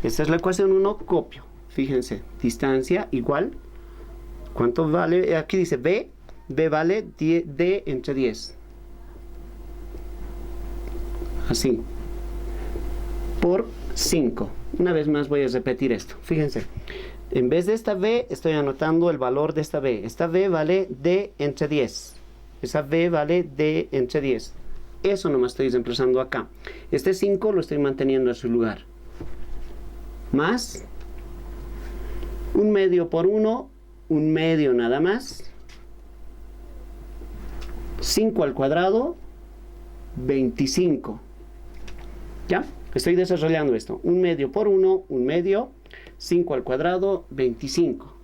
Esta es la ecuación 1, copio. Fíjense, distancia igual. ¿Cuánto vale? Aquí dice v. V vale d entre 10. Así. Por 5. Una vez más voy a repetir esto. Fíjense. En vez de esta v, estoy anotando el valor de esta v. Esta v vale d entre 10. Esa v vale d entre 10. Eso nomás estoy reemplazando acá. Este 5 lo estoy manteniendo en su lugar. Más 1 medio por 1, 1 medio nada más. 5 al cuadrado, 25. ¿Ya? Estoy desarrollando esto. 1 medio por 1, 1 medio. 5 al cuadrado, 25.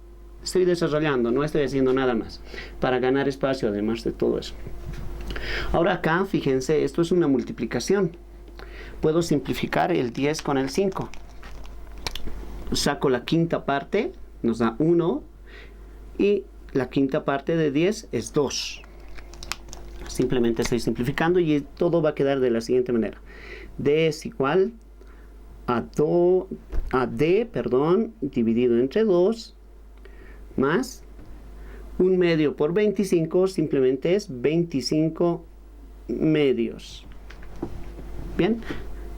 Estoy desarrollando, no estoy haciendo nada más. Para ganar espacio, además de todo eso. Ahora acá, fíjense, esto es una multiplicación. Puedo simplificar el 10 con el 5. Saco la quinta parte, nos da 1. Y la quinta parte de 10 es 2. Simplemente estoy simplificando y todo va a quedar de la siguiente manera. D es igual a D, dividido entre 2, más 1 medio por 25, simplemente es 25 medios. Bien,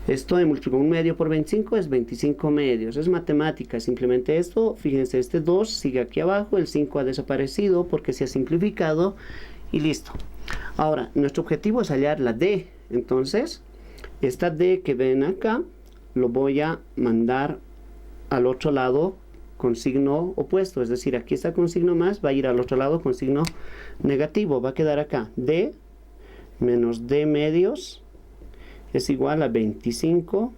esto de multiplicar 1 medio por 25 es 25 medios. Es matemática, simplemente esto. Fíjense, este 2 sigue aquí abajo, el 5 ha desaparecido porque se ha simplificado y listo. Ahora, nuestro objetivo es hallar la D. Entonces, esta D que ven acá, lo voy a mandar al otro lado con signo opuesto. Es decir, aquí está con signo más, va a ir al otro lado con signo negativo. Va a quedar acá. D menos D medios es igual a 25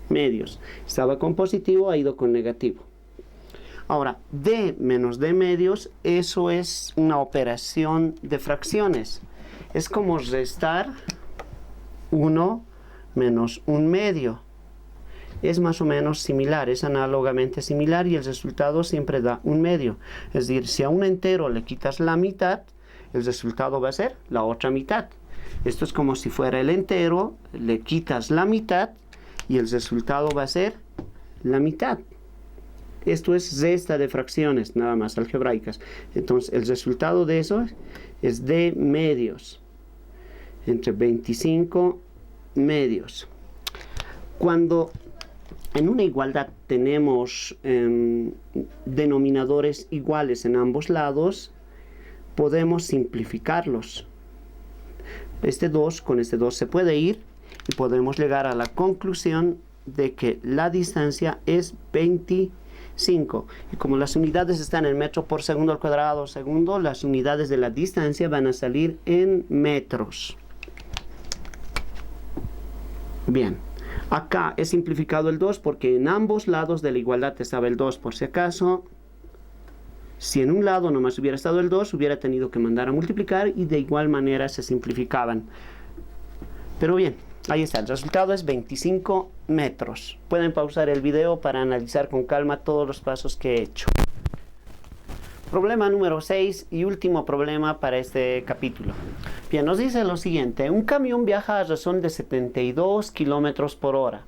medios. Estaba con positivo, ha ido con negativo. Ahora, D menos D medios, eso es una operación de fracciones. Es como restar 1 menos 1 medio. Es más o menos similar, es análogamente similar y el resultado siempre da 1 medio. Es decir, si a un entero le quitas la mitad, el resultado va a ser la otra mitad. Esto es como si fuera el entero, le quitas la mitad y el resultado va a ser la mitad. Esto es resta de fracciones, nada más algebraicas. Entonces, el resultado de eso es D medios entre 25 medios. Cuando en una igualdad tenemos denominadores iguales en ambos lados, podemos simplificarlos. Este 2 con este 2 se puede ir y podemos llegar a la conclusión de que la distancia es 25. Y como las unidades están en metro por segundo al cuadrado segundo, las unidades de la distancia van a salir en metros. Bien, acá he simplificado el 2 porque en ambos lados de la igualdad estaba el 2 por si acaso. Si en un lado nomás hubiera estado el 2, hubiera tenido que mandar a multiplicar y de igual manera se simplificaban. Pero bien, ahí está, el resultado es 25 metros. Pueden pausar el video para analizar con calma todos los pasos que he hecho. Problema número 6 y último problema para este capítulo. Bien, nos dice lo siguiente. Un camión viaja a razón de 72 kilómetros por hora.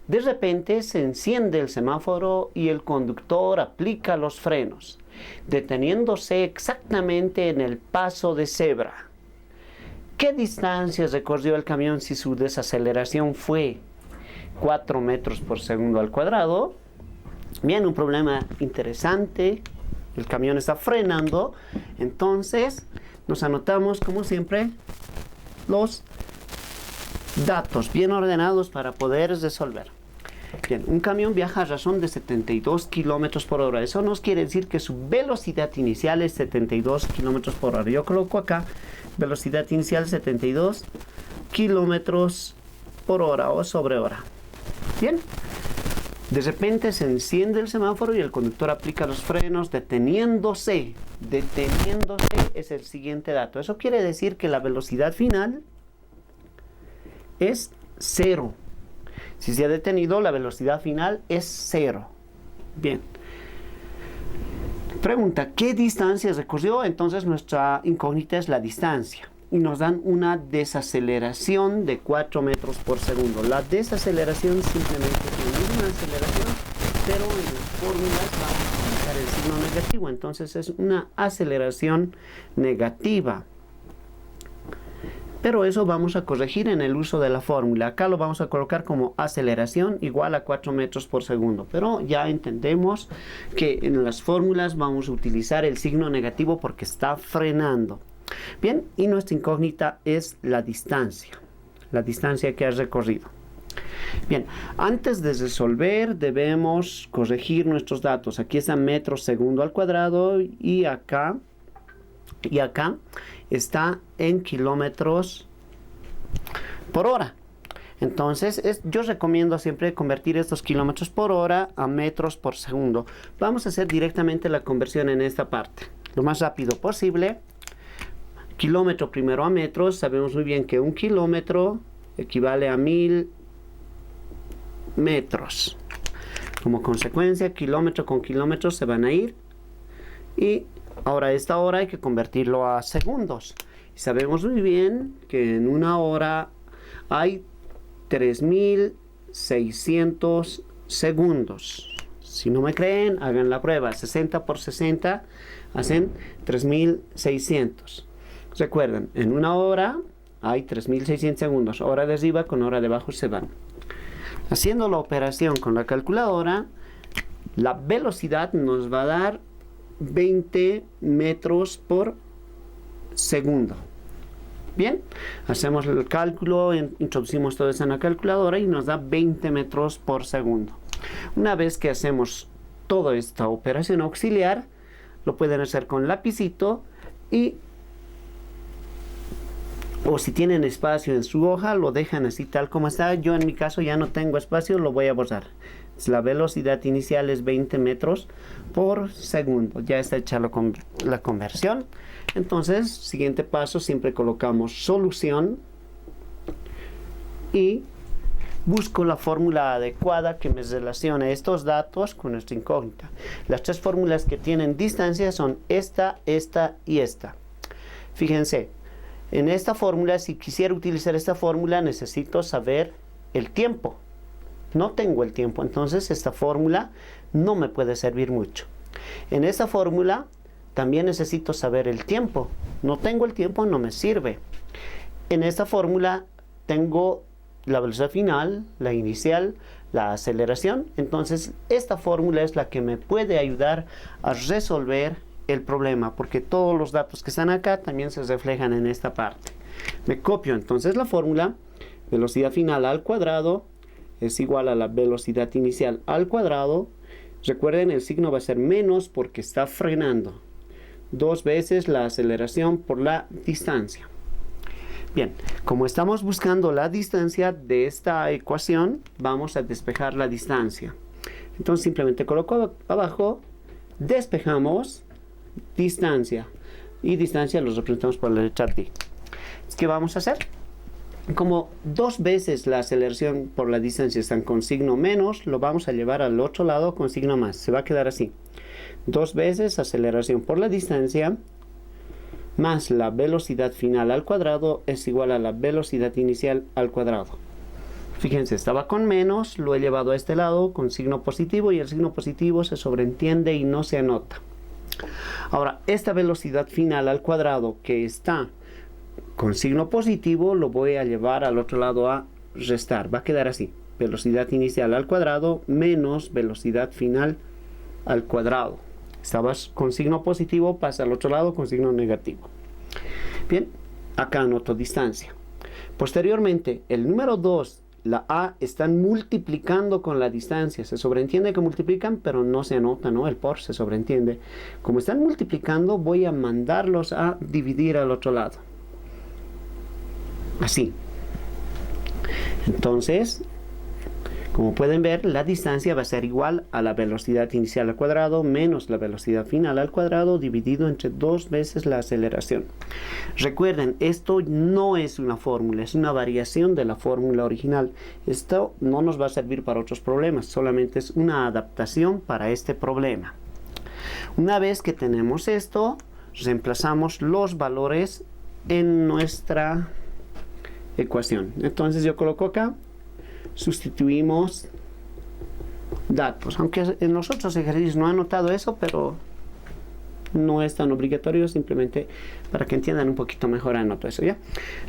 De repente se enciende el semáforo y el conductor aplica los frenos, deteniéndose exactamente en el paso de cebra. ¿Qué distancia recorrió el camión si su desaceleración fue 4 metros por segundo al cuadrado? Bien, un problema interesante. El camión está frenando. Entonces, nos anotamos, como siempre, los datos bien ordenados para poder resolver. Bien, un camión viaja a razón de 72 kilómetros por hora. Eso nos quiere decir que su velocidad inicial es 72 kilómetros por hora. Yo coloco acá velocidad inicial 72 kilómetros por hora o sobre hora. Bien, De repente se enciende el semáforo y el conductor aplica los frenos deteniéndose. Deteniéndose es el siguiente dato. Eso quiere decir que la velocidad final es 0. Si se ha detenido, la velocidad final es 0. Bien. Pregunta, ¿qué distancia recorrió? Entonces nuestra incógnita es la distancia. Y nos dan una desaceleración de 4 metros por segundo. La desaceleración simplemente es una aceleración, pero en las fórmulas vamos a utilizar el signo negativo. Entonces es una aceleración negativa. Pero eso vamos a corregir en el uso de la fórmula. Acá lo vamos a colocar como aceleración igual a 4 metros por segundo. Pero ya entendemos que en las fórmulas vamos a utilizar el signo negativo porque está frenando. Bien, y nuestra incógnita es la distancia que ha recorrido. Bien, antes de resolver debemos corregir nuestros datos. Aquí está metros segundo al cuadrado y acá está en kilómetros por hora. Entonces, yo recomiendo siempre convertir estos kilómetros por hora a metros por segundo. Vamos a hacer directamente la conversión en esta parte, lo más rápido posible. Kilómetro primero a metros. Sabemos muy bien que un kilómetro equivale a 1000 metros. Como consecuencia, kilómetro con kilómetro se van a ir. Y ahora esta hora hay que convertirlo a segundos. Y sabemos muy bien que en una hora hay 3600 segundos. Si no me creen, hagan la prueba. 60 por 60 hacen 3600. Recuerden, en una hora hay 3600 segundos. Hora de arriba con hora de abajo se van. Haciendo la operación con la calculadora, la velocidad nos va a dar 20 metros por segundo. Bien, hacemos el cálculo, introducimos todo eso en la calculadora y nos da 20 metros por segundo. Una vez que hacemos toda esta operación auxiliar, lo pueden hacer con lapicito o si tienen espacio en su hoja, lo dejan así tal como está. Yo en mi caso ya no tengo espacio, lo voy a borrar. La velocidad inicial es 20 metros por segundo. Ya está hecha la conversión. Entonces, siguiente paso, siempre colocamos solución y busco la fórmula adecuada que me relacione estos datos con nuestra incógnita. Las tres fórmulas que tienen distancia son esta, esta y esta. Fíjense. En esta fórmula, si quisiera utilizar esta fórmula, necesito saber el tiempo. No tengo el tiempo, entonces esta fórmula no me puede servir mucho. En esta fórmula también necesito saber el tiempo. No tengo el tiempo, no me sirve. En esta fórmula tengo la velocidad final, la inicial, la aceleración. Entonces esta fórmula es la que me puede ayudar a resolver el problema, porque todos los datos que están acá también se reflejan en esta parte. Me copio entonces la fórmula. Velocidad final al cuadrado es igual a la velocidad inicial al cuadrado. Recuerden, el signo va a ser menos porque está frenando. 2 veces la aceleración por la distancia. Bien, como estamos buscando la distancia de esta ecuación, vamos a despejar la distancia. Entonces simplemente coloco abajo, despejamos distancia, y distancia los representamos por la letra D. ¿Qué vamos a hacer? Como 2 veces la aceleración por la distancia están con signo menos, lo vamos a llevar al otro lado con signo más. Se va a quedar así. 2 veces aceleración por la distancia más la velocidad final al cuadrado es igual a la velocidad inicial al cuadrado. Fíjense, estaba con menos, lo he llevado a este lado con signo positivo y el signo positivo se sobreentiende y no se anota. Ahora, esta velocidad final al cuadrado que está con signo positivo, lo voy a llevar al otro lado a restar. Va a quedar así. Velocidad inicial al cuadrado menos velocidad final al cuadrado. Estabas con signo positivo, pasa al otro lado con signo negativo. Bien, acá anoto distancia. Posteriormente, el número 2, la A, están multiplicando con la distancia. Se sobreentiende que multiplican, pero no se anota, ¿no? El por se sobreentiende. Como están multiplicando, voy a mandarlos a dividir al otro lado. Así. Entonces, Como pueden ver, la distancia va a ser igual a la velocidad inicial al cuadrado menos la velocidad final al cuadrado dividido entre 2 veces la aceleración. Recuerden, esto no es una fórmula, es una variación de la fórmula original. Esto no nos va a servir para otros problemas, solamente es una adaptación para este problema. Una vez que tenemos esto, reemplazamos los valores en nuestra ecuación. Entonces yo coloco acá, sustituimos datos, aunque en los otros ejercicios no he anotado eso, pero no es tan obligatorio, simplemente para que entiendan un poquito mejor anoto eso, ¿ya?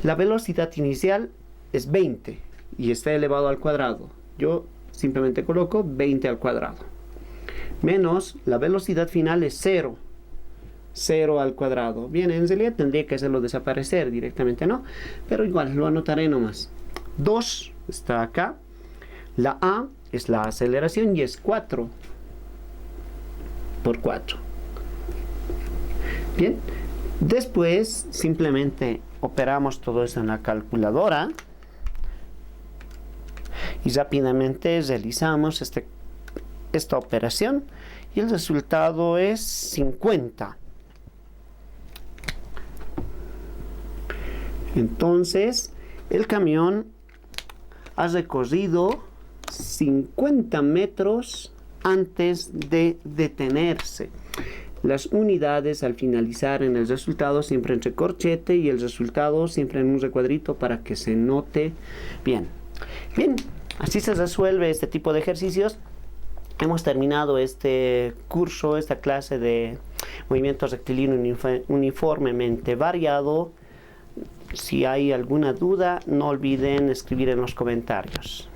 La velocidad inicial es 20 y está elevado al cuadrado. Yo simplemente coloco 20 al cuadrado. Menos la velocidad final es 0. 0 al cuadrado. Bien, en realidad tendría que hacerlo desaparecer directamente, ¿no? Pero igual, lo anotaré nomás. 2 está acá. La A es la aceleración y es 4 por 4. Bien, después simplemente operamos todo eso en la calculadora y rápidamente realizamos esta operación y el resultado es 50. Entonces, el camión ha recorrido 50 metros antes de detenerse. Las unidades al finalizar en el resultado siempre entre corchete y el resultado siempre en un recuadrito para que se note bien. Bien, así se resuelve este tipo de ejercicios. Hemos terminado este curso, esta clase de movimiento rectilíneo uniformemente variado. Si hay alguna duda, no olviden escribir en los comentarios.